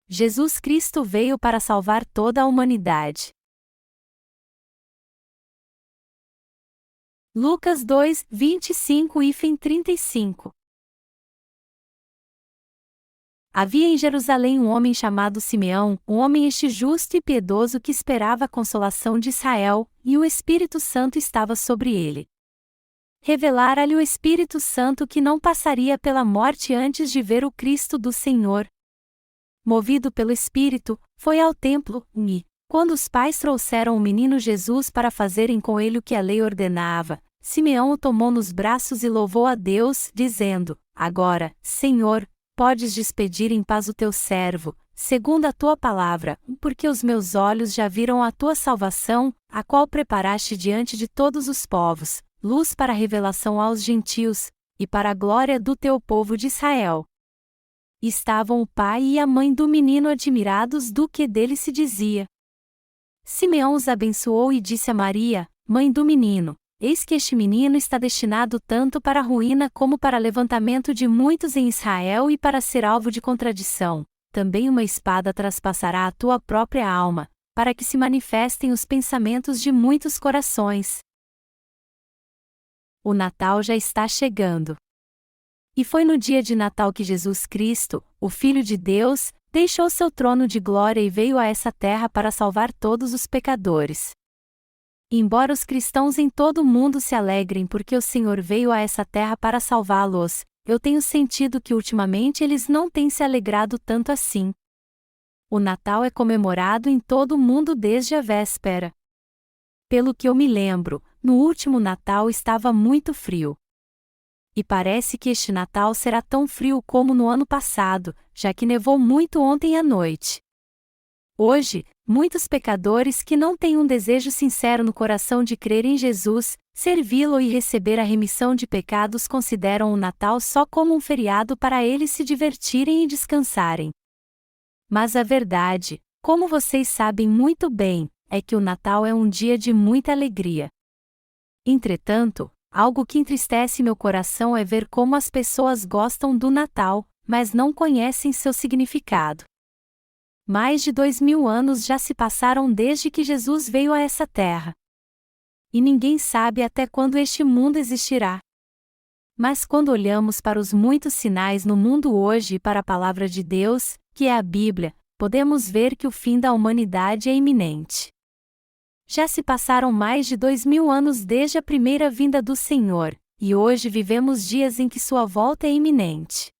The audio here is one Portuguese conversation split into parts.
Jesus Cristo veio para salvar toda a humanidade. Lucas 2, 25 e 35. Havia em Jerusalém um homem chamado Simeão, um homem este justo e piedoso que esperava a consolação de Israel, e o Espírito Santo estava sobre ele. Revelara-lhe o Espírito Santo que não passaria pela morte antes de ver o Cristo do Senhor. Movido pelo Espírito, foi ao templo, e, quando os pais trouxeram o menino Jesus para fazerem com ele o que a lei ordenava, Simeão o tomou nos braços e louvou a Deus, dizendo: Agora, Senhor, podes despedir em paz o teu servo, segundo a tua palavra, porque os meus olhos já viram a tua salvação, a qual preparaste diante de todos os povos, luz para a revelação aos gentios, e para a glória do teu povo de Israel. Estavam o pai e a mãe do menino admirados do que dele se dizia. Simeão os abençoou e disse a Maria, mãe do menino: Eis que este menino está destinado tanto para a ruína como para levantamento de muitos em Israel e para ser alvo de contradição. Também uma espada traspassará a tua própria alma, para que se manifestem os pensamentos de muitos corações. O Natal já está chegando. E foi no dia de Natal que Jesus Cristo, o Filho de Deus, deixou seu trono de glória e veio a essa terra para salvar todos os pecadores. Embora os cristãos em todo o mundo se alegrem porque o Senhor veio a essa terra para salvá-los, eu tenho sentido que ultimamente eles não têm se alegrado tanto assim. O Natal é comemorado em todo o mundo desde a véspera. Pelo que eu me lembro, no último Natal estava muito frio. E parece que este Natal será tão frio como no ano passado, já que nevou muito ontem à noite. Hoje, muitos pecadores que não têm um desejo sincero no coração de crer em Jesus, servi-lo e receber a remissão de pecados consideram o Natal só como um feriado para eles se divertirem e descansarem. Mas a verdade, como vocês sabem muito bem, é que o Natal é um dia de muita alegria. Entretanto, algo que entristece meu coração é ver como as pessoas gostam do Natal, mas não conhecem seu significado. Mais de 2000 anos já se passaram desde que Jesus veio a essa terra. E ninguém sabe até quando este mundo existirá. Mas quando olhamos para os muitos sinais no mundo hoje e para a palavra de Deus, que é a Bíblia, podemos ver que o fim da humanidade é iminente. Já se passaram mais de 2000 anos desde a primeira vinda do Senhor, e hoje vivemos dias em que sua volta é iminente.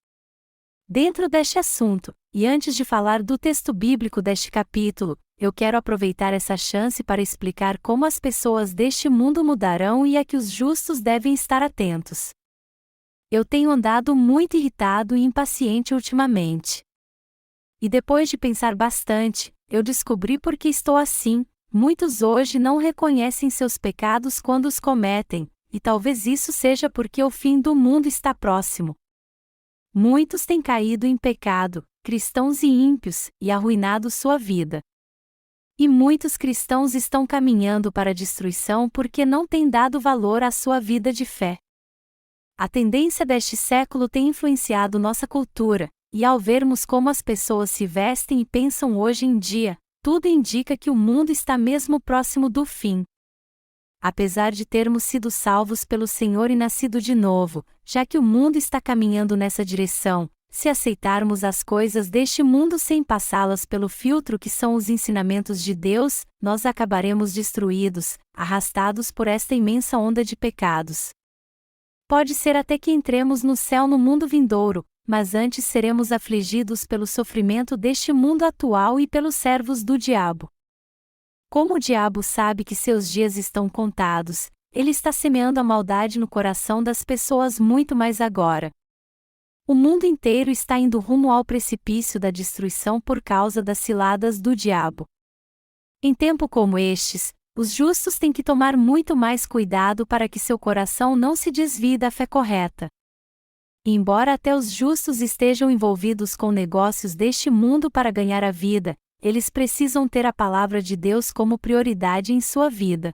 Dentro deste assunto, e antes de falar do texto bíblico deste capítulo, eu quero aproveitar essa chance para explicar como as pessoas deste mundo mudarão e a que os justos devem estar atentos. Eu tenho andado muito irritado e impaciente ultimamente. E depois de pensar bastante, eu descobri por que estou assim. Muitos hoje não reconhecem seus pecados quando os cometem, e talvez isso seja porque o fim do mundo está próximo. Muitos têm caído em pecado, cristãos e ímpios, e arruinado sua vida. E muitos cristãos estão caminhando para a destruição porque não têm dado valor à sua vida de fé. A tendência deste século tem influenciado nossa cultura, e ao vermos como as pessoas se vestem e pensam hoje em dia, tudo indica que o mundo está mesmo próximo do fim. Apesar de termos sido salvos pelo Senhor e nascido de novo, já que o mundo está caminhando nessa direção, se aceitarmos as coisas deste mundo sem passá-las pelo filtro que são os ensinamentos de Deus, nós acabaremos destruídos, arrastados por esta imensa onda de pecados. Pode ser até que entremos no céu no mundo vindouro, mas antes seremos afligidos pelo sofrimento deste mundo atual e pelos servos do diabo. Como o diabo sabe que seus dias estão contados, ele está semeando a maldade no coração das pessoas muito mais agora. O mundo inteiro está indo rumo ao precipício da destruição por causa das ciladas do diabo. Em tempo como estes, os justos têm que tomar muito mais cuidado para que seu coração não se desvie da fé correta. Embora até os justos estejam envolvidos com negócios deste mundo para ganhar a vida, eles precisam ter a palavra de Deus como prioridade em sua vida.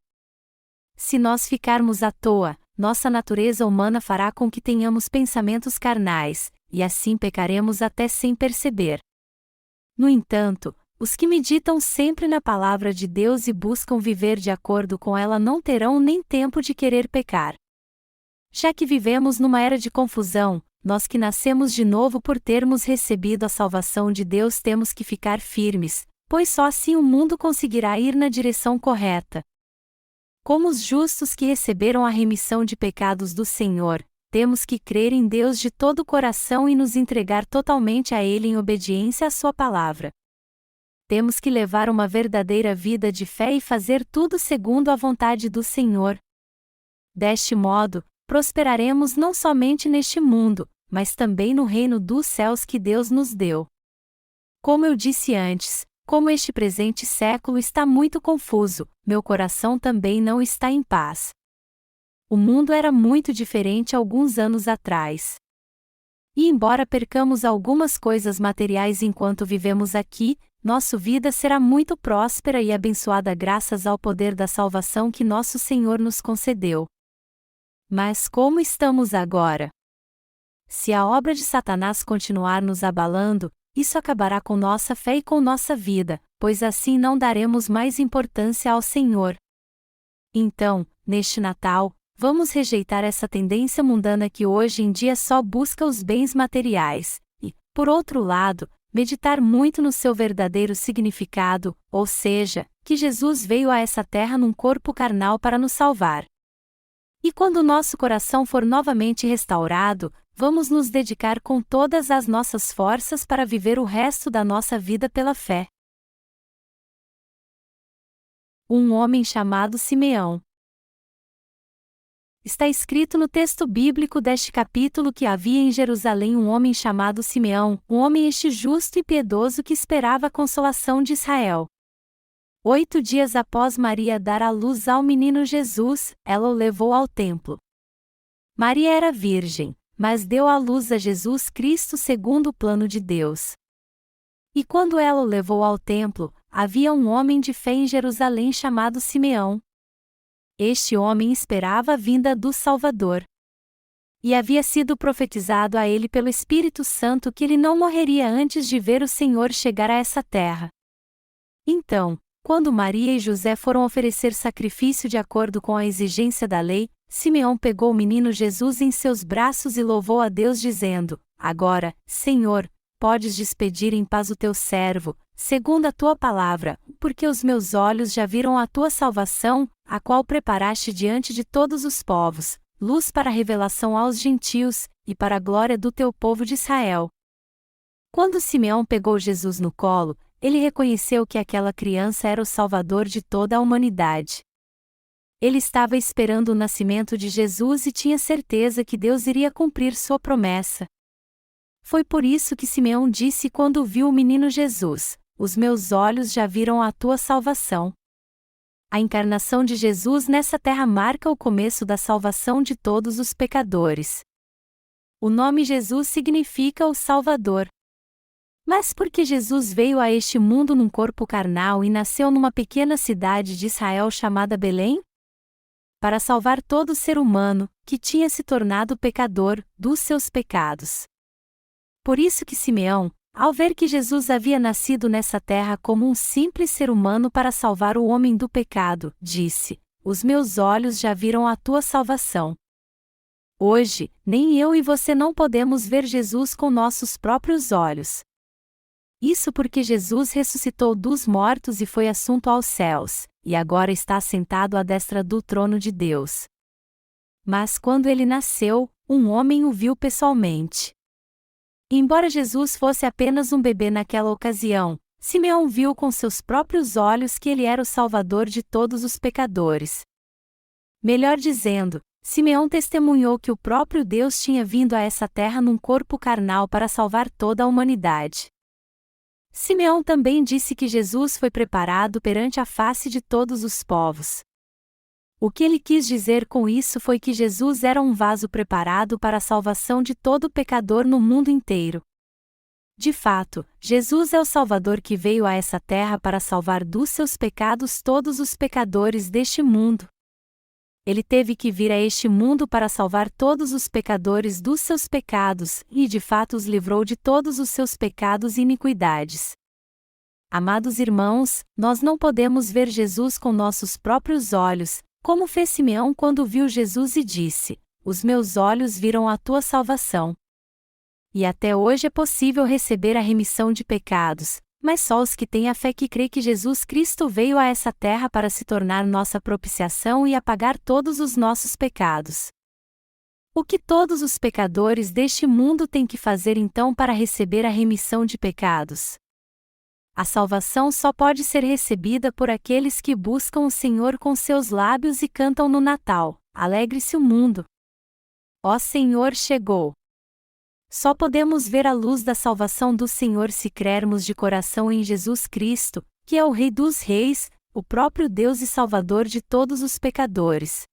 Se nós ficarmos à toa, nossa natureza humana fará com que tenhamos pensamentos carnais, e assim pecaremos até sem perceber. No entanto, os que meditam sempre na palavra de Deus e buscam viver de acordo com ela não terão nem tempo de querer pecar. Já que vivemos numa era de confusão, nós que nascemos de novo por termos recebido a salvação de Deus temos que ficar firmes, pois só assim o mundo conseguirá ir na direção correta. Como os justos que receberam a remissão de pecados do Senhor, temos que crer em Deus de todo o coração e nos entregar totalmente a Ele em obediência à Sua palavra. Temos que levar uma verdadeira vida de fé e fazer tudo segundo a vontade do Senhor. Deste modo, prosperaremos não somente neste mundo, mas também no reino dos céus que Deus nos deu. Como eu disse antes, como este presente século está muito confuso, meu coração também não está em paz. O mundo era muito diferente alguns anos atrás. E embora percamos algumas coisas materiais enquanto vivemos aqui, nossa vida será muito próspera e abençoada graças ao poder da salvação que nosso Senhor nos concedeu. Mas como estamos agora? Se a obra de Satanás continuar nos abalando, isso acabará com nossa fé e com nossa vida, pois assim não daremos mais importância ao Senhor. Então, neste Natal, vamos rejeitar essa tendência mundana que hoje em dia só busca os bens materiais, e, por outro lado, meditar muito no seu verdadeiro significado, ou seja, que Jesus veio a essa terra num corpo carnal para nos salvar. E quando nosso coração for novamente restaurado, vamos nos dedicar com todas as nossas forças para viver o resto da nossa vida pela fé. Um homem chamado Simeão. Está escrito no texto bíblico deste capítulo que havia em Jerusalém um homem chamado Simeão, um homem este justo e piedoso que esperava a consolação de Israel. 8 dias após Maria dar à luz ao menino Jesus, ela o levou ao templo. Maria era virgem, mas deu à luz a Jesus Cristo segundo o plano de Deus. E quando ela o levou ao templo, havia um homem de fé em Jerusalém chamado Simeão. Este homem esperava a vinda do Salvador. E havia sido profetizado a ele pelo Espírito Santo que ele não morreria antes de ver o Senhor chegar a essa terra. Então, quando Maria e José foram oferecer sacrifício de acordo com a exigência da lei, Simeão pegou o menino Jesus em seus braços e louvou a Deus dizendo: Agora, Senhor, podes despedir em paz o teu servo, segundo a tua palavra, porque os meus olhos já viram a tua salvação, a qual preparaste diante de todos os povos, luz para a revelação aos gentios, e para a glória do teu povo de Israel. Quando Simeão pegou Jesus no colo, ele reconheceu que aquela criança era o Salvador de toda a humanidade. Ele estava esperando o nascimento de Jesus e tinha certeza que Deus iria cumprir sua promessa. Foi por isso que Simeão disse quando viu o menino Jesus: Os meus olhos já viram a tua salvação. A encarnação de Jesus nessa terra marca o começo da salvação de todos os pecadores. O nome Jesus significa o Salvador. Mas por que Jesus veio a este mundo num corpo carnal e nasceu numa pequena cidade de Israel chamada Belém? Para salvar todo ser humano, que tinha se tornado pecador, dos seus pecados. Por isso que Simeão, ao ver que Jesus havia nascido nessa terra como um simples ser humano para salvar o homem do pecado, disse: Os meus olhos já viram a tua salvação. Hoje, nem eu e você não podemos ver Jesus com nossos próprios olhos. Isso porque Jesus ressuscitou dos mortos e foi assunto aos céus, e agora está sentado à destra do trono de Deus. Mas quando ele nasceu, um homem o viu pessoalmente. Embora Jesus fosse apenas um bebê naquela ocasião, Simeão viu com seus próprios olhos que ele era o Salvador de todos os pecadores. Melhor dizendo, Simeão testemunhou que o próprio Deus tinha vindo a essa terra num corpo carnal para salvar toda a humanidade. Simeão também disse que Jesus foi preparado perante a face de todos os povos. O que ele quis dizer com isso foi que Jesus era um vaso preparado para a salvação de todo pecador no mundo inteiro. De fato, Jesus é o Salvador que veio a essa terra para salvar dos seus pecados todos os pecadores deste mundo. Ele teve que vir a este mundo para salvar todos os pecadores dos seus pecados, e de fato os livrou de todos os seus pecados e iniquidades. Amados irmãos, nós não podemos ver Jesus com nossos próprios olhos, como fez Simeão quando viu Jesus e disse: "Os meus olhos viram a tua salvação." E até hoje é possível receber a remissão de pecados, mas só os que têm a fé que crê que Jesus Cristo veio a essa terra para se tornar nossa propiciação e apagar todos os nossos pecados. O que todos os pecadores deste mundo têm que fazer então para receber a remissão de pecados? A salvação só pode ser recebida por aqueles que buscam o Senhor com seus lábios e cantam no Natal: "Alegre-se o mundo! Ó Senhor chegou!" Só podemos ver a luz da salvação do Senhor se crermos de coração em Jesus Cristo, que é o Rei dos Reis, o próprio Deus e Salvador de todos os pecadores.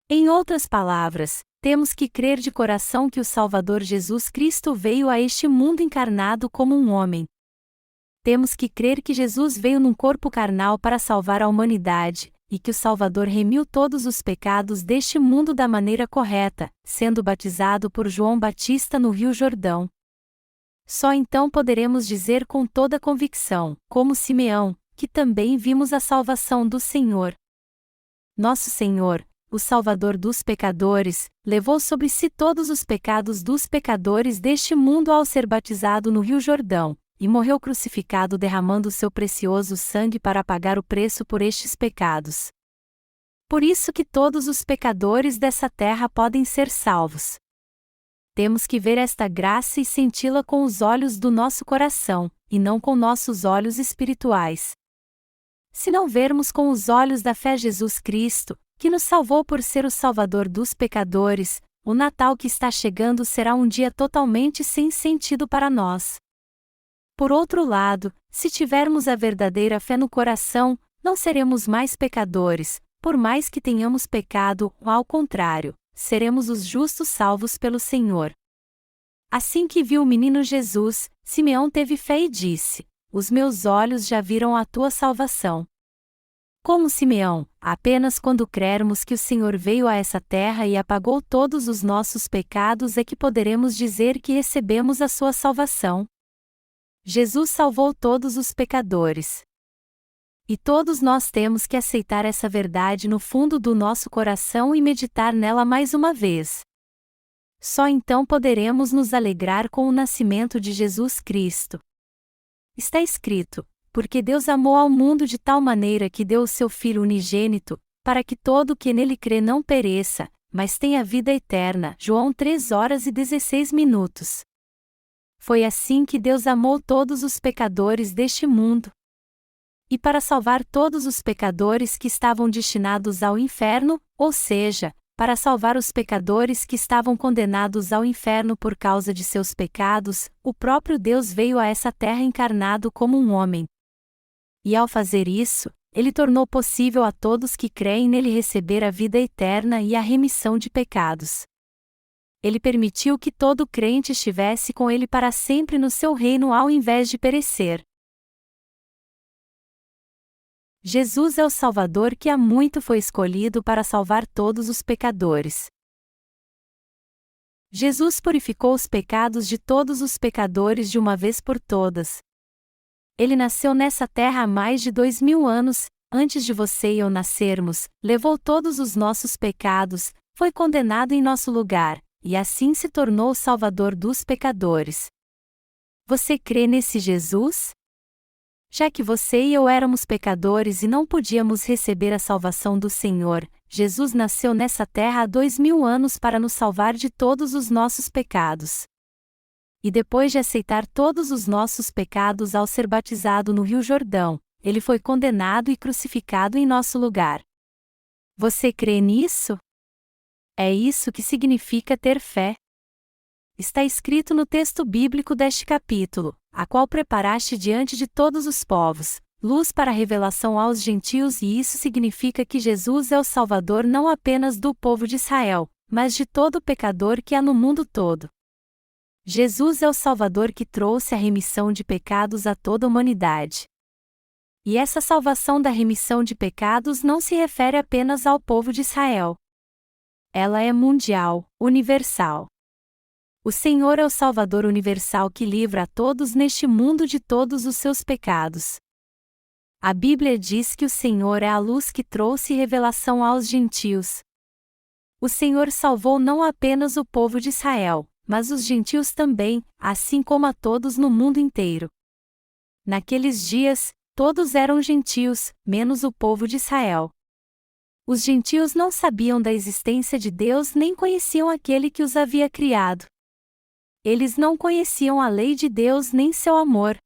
Em outras palavras, temos que crer de coração que o Salvador Jesus Cristo veio a este mundo encarnado como um homem. Temos que crer que Jesus veio num corpo carnal para salvar a humanidade, e que o Salvador remiu todos os pecados deste mundo da maneira correta, sendo batizado por João Batista no Rio Jordão. Só então poderemos dizer com toda convicção, como Simeão, que também vimos a salvação do Senhor. Nosso Senhor, o Salvador dos pecadores, levou sobre si todos os pecados dos pecadores deste mundo ao ser batizado no Rio Jordão, e morreu crucificado derramando seu precioso sangue para pagar o preço por estes pecados. Por isso que todos os pecadores dessa terra podem ser salvos. Temos que ver esta graça e senti-la com os olhos do nosso coração, e não com nossos olhos espirituais. Se não vermos com os olhos da fé Jesus Cristo, que nos salvou por ser o Salvador dos pecadores, o Natal que está chegando será um dia totalmente sem sentido para nós. Por outro lado, se tivermos a verdadeira fé no coração, não seremos mais pecadores, por mais que tenhamos pecado, ao contrário, seremos os justos salvos pelo Senhor. Assim que viu o menino Jesus, Simeão teve fé e disse: "Os meus olhos já viram a tua salvação." Como Simeão, apenas quando crermos que o Senhor veio a essa terra e apagou todos os nossos pecados é que poderemos dizer que recebemos a sua salvação. Jesus salvou todos os pecadores. E todos nós temos que aceitar essa verdade no fundo do nosso coração e meditar nela mais uma vez. Só então poderemos nos alegrar com o nascimento de Jesus Cristo. Está escrito: "Porque Deus amou ao mundo de tal maneira que deu o seu Filho unigênito, para que todo o que nele crê não pereça, mas tenha vida eterna." João 3:16. Foi assim que Deus amou todos os pecadores deste mundo. E para salvar todos os pecadores que estavam destinados ao inferno, ou seja, para salvar os pecadores que estavam condenados ao inferno por causa de seus pecados, o próprio Deus veio a essa terra encarnado como um homem. E ao fazer isso, ele tornou possível a todos que creem nele receber a vida eterna e a remissão de pecados. Ele permitiu que todo crente estivesse com ele para sempre no seu reino ao invés de perecer. Jesus é o Salvador que há muito foi escolhido para salvar todos os pecadores. Jesus purificou os pecados de todos os pecadores de uma vez por todas. Ele nasceu nessa terra há mais de 2000 anos, antes de você e eu nascermos, levou todos os nossos pecados, foi condenado em nosso lugar, e assim se tornou o Salvador dos pecadores. Você crê nesse Jesus? Já que você e eu éramos pecadores e não podíamos receber a salvação do Senhor, Jesus nasceu nessa terra há 2000 anos para nos salvar de todos os nossos pecados. E depois de aceitar todos os nossos pecados ao ser batizado no Rio Jordão, ele foi condenado e crucificado em nosso lugar. Você crê nisso? É isso que significa ter fé. Está escrito no texto bíblico deste capítulo: "A qual preparaste diante de todos os povos, luz para a revelação aos gentios", e isso significa que Jesus é o Salvador não apenas do povo de Israel, mas de todo pecador que há no mundo todo. Jesus é o Salvador que trouxe a remissão de pecados a toda a humanidade. E essa salvação da remissão de pecados não se refere apenas ao povo de Israel. Ela é mundial, universal. O Senhor é o Salvador universal que livra a todos neste mundo de todos os seus pecados. A Bíblia diz que o Senhor é a luz que trouxe revelação aos gentios. O Senhor salvou não apenas o povo de Israel, mas os gentios também, assim como a todos no mundo inteiro. Naqueles dias, todos eram gentios, menos o povo de Israel. Os gentios não sabiam da existência de Deus nem conheciam aquele que os havia criado. Eles não conheciam a lei de Deus nem seu amor.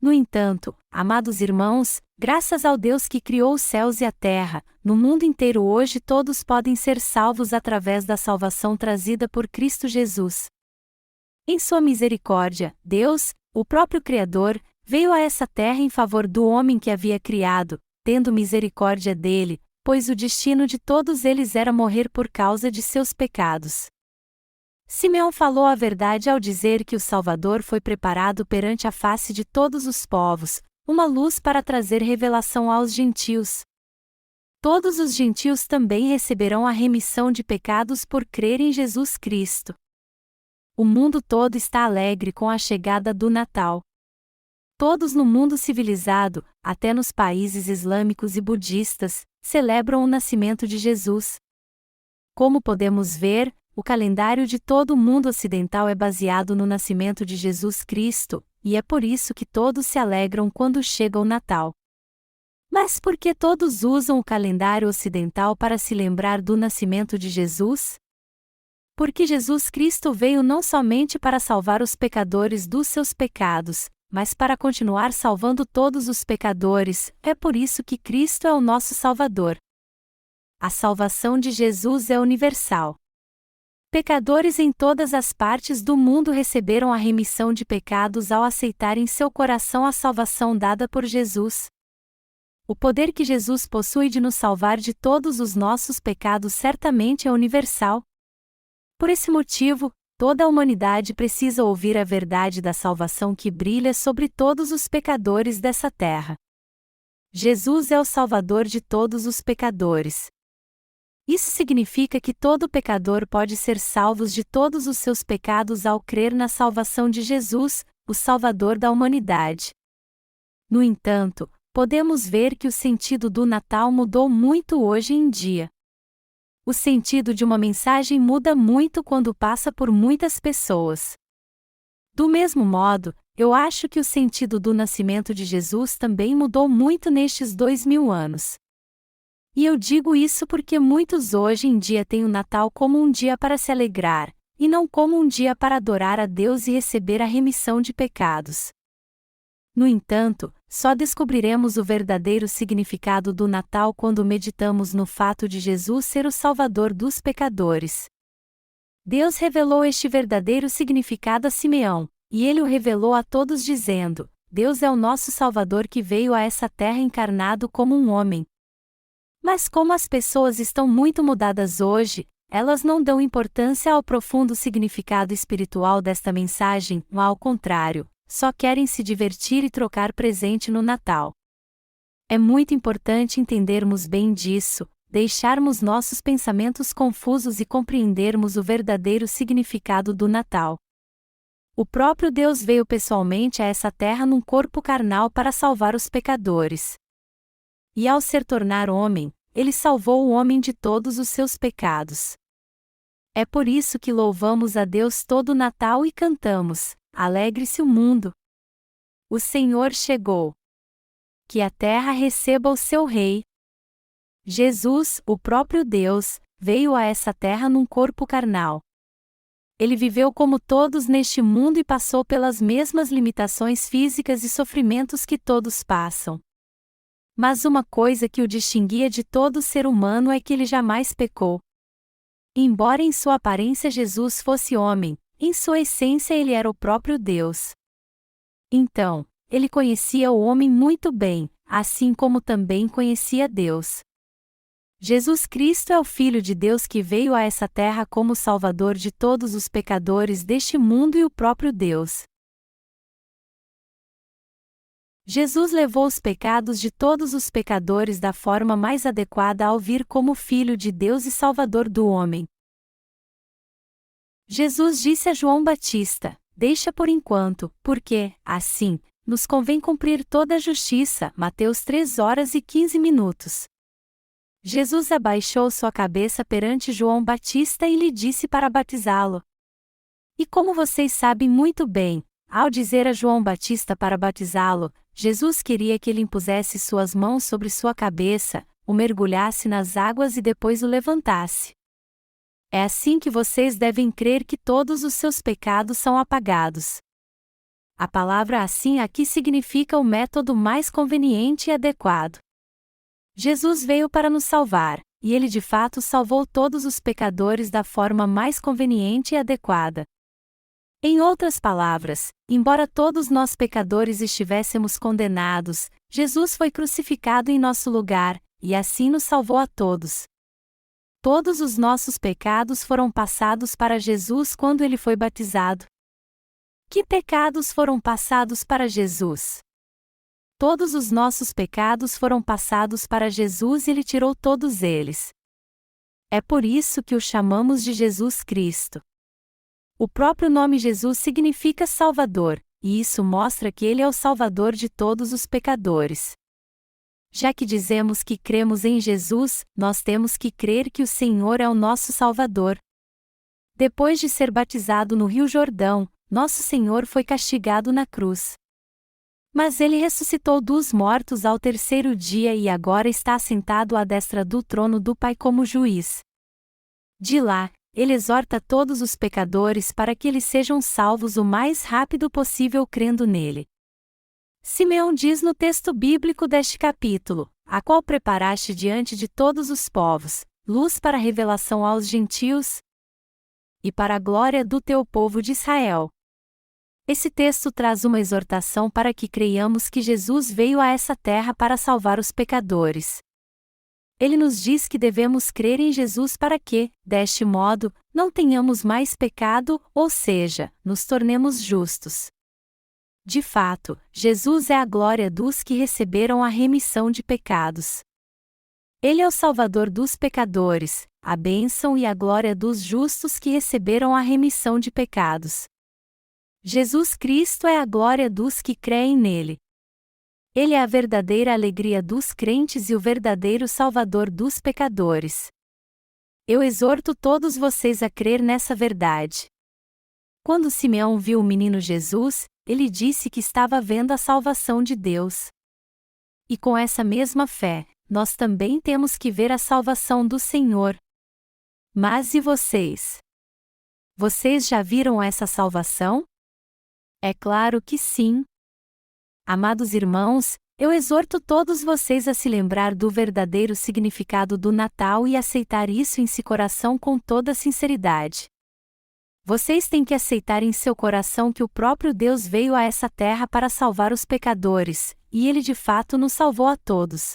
No entanto, amados irmãos, graças ao Deus que criou os céus e a terra, no mundo inteiro hoje todos podem ser salvos através da salvação trazida por Cristo Jesus. Em sua misericórdia, Deus, o próprio Criador, veio a essa terra em favor do homem que havia criado, tendo misericórdia dele, pois o destino de todos eles era morrer por causa de seus pecados. Simeão falou a verdade ao dizer que o Salvador foi preparado perante a face de todos os povos, uma luz para trazer revelação aos gentios. Todos os gentios também receberão a remissão de pecados por crer em Jesus Cristo. O mundo todo está alegre com a chegada do Natal. Todos no mundo civilizado, até nos países islâmicos e budistas, celebram o nascimento de Jesus. Como podemos ver, o calendário de todo o mundo ocidental é baseado no nascimento de Jesus Cristo, e é por isso que todos se alegram quando chega o Natal. Mas por que todos usam o calendário ocidental para se lembrar do nascimento de Jesus? Porque Jesus Cristo veio não somente para salvar os pecadores dos seus pecados, mas para continuar salvando todos os pecadores, é por isso que Cristo é o nosso Salvador. A salvação de Jesus é universal. Pecadores em todas as partes do mundo receberam a remissão de pecados ao aceitar em seu coração a salvação dada por Jesus. O poder que Jesus possui de nos salvar de todos os nossos pecados certamente é universal. Por esse motivo, toda a humanidade precisa ouvir a verdade da salvação que brilha sobre todos os pecadores dessa terra. Jesus é o Salvador de todos os pecadores. Isso significa que todo pecador pode ser salvo de todos os seus pecados ao crer na salvação de Jesus, o Salvador da humanidade. No entanto, podemos ver que o sentido do Natal mudou muito hoje em dia. O sentido de uma mensagem muda muito quando passa por muitas pessoas. Do mesmo modo, eu acho que o sentido do nascimento de Jesus também mudou muito nestes 2000 anos. E eu digo isso porque muitos hoje em dia têm o Natal como um dia para se alegrar, e não como um dia para adorar a Deus e receber a remissão de pecados. No entanto, só descobriremos o verdadeiro significado do Natal quando meditamos no fato de Jesus ser o Salvador dos pecadores. Deus revelou este verdadeiro significado a Simeão, e ele o revelou a todos dizendo: Deus é o nosso Salvador que veio a essa terra encarnado como um homem. Mas como as pessoas estão muito mudadas hoje, elas não dão importância ao profundo significado espiritual desta mensagem, ao contrário, só querem se divertir e trocar presente no Natal. É muito importante entendermos bem disso, deixarmos nossos pensamentos confusos e compreendermos o verdadeiro significado do Natal. O próprio Deus veio pessoalmente a essa terra num corpo carnal para salvar os pecadores. E ao se tornar homem, ele salvou o homem de todos os seus pecados. É por isso que louvamos a Deus todo o Natal e cantamos: Alegre-se o mundo! O Senhor chegou. Que a terra receba o seu Rei. Jesus, o próprio Deus, veio a essa terra num corpo carnal. Ele viveu como todos neste mundo e passou pelas mesmas limitações físicas e sofrimentos que todos passam. Mas uma coisa que o distinguia de todo ser humano é que ele jamais pecou. Embora em sua aparência Jesus fosse homem, em sua essência ele era o próprio Deus. Então, ele conhecia o homem muito bem, assim como também conhecia Deus. Jesus Cristo é o Filho de Deus que veio a essa terra como Salvador de todos os pecadores deste mundo e o próprio Deus. Jesus levou os pecados de todos os pecadores da forma mais adequada ao vir como Filho de Deus e Salvador do homem. Jesus disse a João Batista: deixa por enquanto, porque, assim, nos convém cumprir toda a justiça. Mateus 3h15. Jesus abaixou sua cabeça perante João Batista e lhe disse para batizá-lo. E como vocês sabem muito bem, ao dizer a João Batista para batizá-lo, Jesus queria que ele impusesse suas mãos sobre sua cabeça, o mergulhasse nas águas e depois o levantasse. É assim que vocês devem crer que todos os seus pecados são apagados. A palavra assim aqui significa o método mais conveniente e adequado. Jesus veio para nos salvar, e ele de fato salvou todos os pecadores da forma mais conveniente e adequada. Em outras palavras, embora todos nós pecadores estivéssemos condenados, Jesus foi crucificado em nosso lugar, e assim nos salvou a todos. Todos os nossos pecados foram passados para Jesus quando ele foi batizado. Que pecados foram passados para Jesus? Todos os nossos pecados foram passados para Jesus e ele tirou todos eles. É por isso que o chamamos de Jesus Cristo. O próprio nome Jesus significa Salvador, e isso mostra que ele é o Salvador de todos os pecadores. Já que dizemos que cremos em Jesus, nós temos que crer que o Senhor é o nosso Salvador. Depois de ser batizado no Rio Jordão, nosso Senhor foi castigado na cruz. Mas ele ressuscitou dos mortos ao terceiro dia e agora está assentado à destra do trono do Pai como juiz. De lá, ele exorta todos os pecadores para que eles sejam salvos o mais rápido possível crendo nele. Simeão diz no texto bíblico deste capítulo: a qual preparaste diante de todos os povos, luz para a revelação aos gentios e para a glória do teu povo de Israel. Esse texto traz uma exortação para que creiamos que Jesus veio a essa terra para salvar os pecadores. Ele nos diz que devemos crer em Jesus para que, deste modo, não tenhamos mais pecado, ou seja, nos tornemos justos. De fato, Jesus é a glória dos que receberam a remissão de pecados. Ele é o Salvador dos pecadores, a bênção e a glória dos justos que receberam a remissão de pecados. Jesus Cristo é a glória dos que creem nele. Ele é a verdadeira alegria dos crentes e o verdadeiro Salvador dos pecadores. Eu exorto todos vocês a crer nessa verdade. Quando Simeão viu o menino Jesus, ele disse que estava vendo a salvação de Deus. E com essa mesma fé, nós também temos que ver a salvação do Senhor. Mas e vocês? Vocês já viram essa salvação? É claro que sim. Amados irmãos, eu exorto todos vocês a se lembrar do verdadeiro significado do Natal e aceitar isso em seu coração com toda sinceridade. Vocês têm que aceitar em seu coração que o próprio Deus veio a essa terra para salvar os pecadores, e ele de fato nos salvou a todos.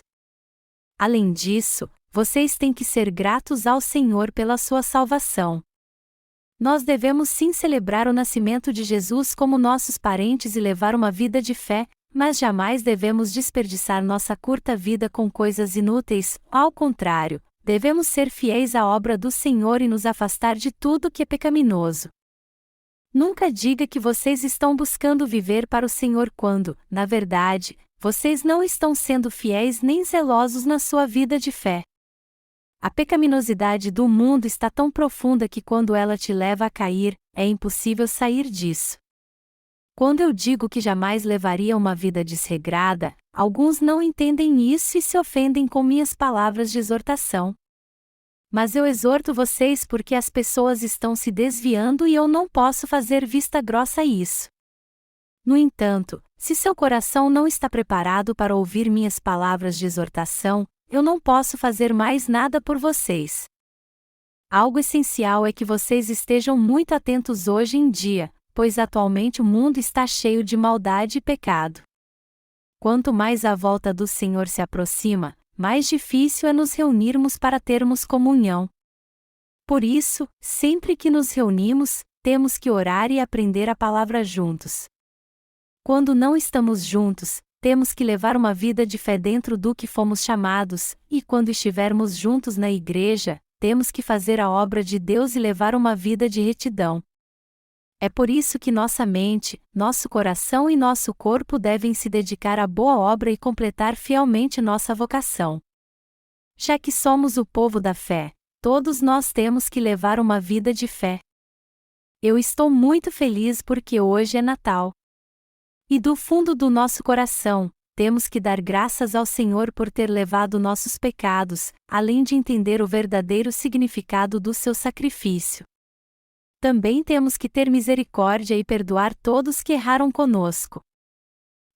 Além disso, vocês têm que ser gratos ao Senhor pela sua salvação. Nós devemos sim celebrar o nascimento de Jesus como nossos parentes e levar uma vida de fé, mas jamais devemos desperdiçar nossa curta vida com coisas inúteis, ao contrário, devemos ser fiéis à obra do Senhor e nos afastar de tudo que é pecaminoso. Nunca diga que vocês estão buscando viver para o Senhor quando, na verdade, vocês não estão sendo fiéis nem zelosos na sua vida de fé. A pecaminosidade do mundo está tão profunda que quando ela te leva a cair, é impossível sair disso. Quando eu digo que jamais levaria uma vida desregrada, alguns não entendem isso e se ofendem com minhas palavras de exortação. Mas eu exorto vocês porque as pessoas estão se desviando e eu não posso fazer vista grossa a isso. No entanto, se seu coração não está preparado para ouvir minhas palavras de exortação, eu não posso fazer mais nada por vocês. Algo essencial é que vocês estejam muito atentos hoje em dia, pois atualmente o mundo está cheio de maldade e pecado. Quanto mais a volta do Senhor se aproxima, mais difícil é nos reunirmos para termos comunhão. Por isso, sempre que nos reunimos, temos que orar e aprender a palavra juntos. Quando não estamos juntos, temos que levar uma vida de fé dentro do que fomos chamados, e quando estivermos juntos na igreja, temos que fazer a obra de Deus e levar uma vida de retidão. É por isso que nossa mente, nosso coração e nosso corpo devem se dedicar à boa obra e completar fielmente nossa vocação. Já que somos o povo da fé, todos nós temos que levar uma vida de fé. Eu estou muito feliz porque hoje é Natal. E do fundo do nosso coração, temos que dar graças ao Senhor por ter levado nossos pecados, além de entender o verdadeiro significado do seu sacrifício. Também temos que ter misericórdia e perdoar todos que erraram conosco.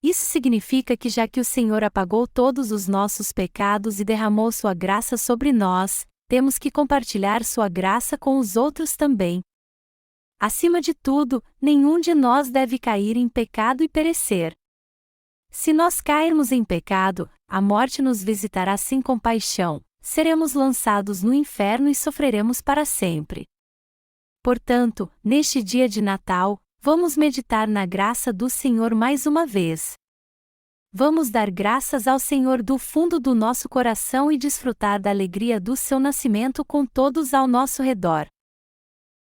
Isso significa que já que o Senhor apagou todos os nossos pecados e derramou sua graça sobre nós, temos que compartilhar sua graça com os outros também. Acima de tudo, nenhum de nós deve cair em pecado e perecer. Se nós cairmos em pecado, a morte nos visitará sem compaixão, seremos lançados no inferno e sofreremos para sempre. Portanto, neste dia de Natal, vamos meditar na graça do Senhor mais uma vez. Vamos dar graças ao Senhor do fundo do nosso coração e desfrutar da alegria do seu nascimento com todos ao nosso redor.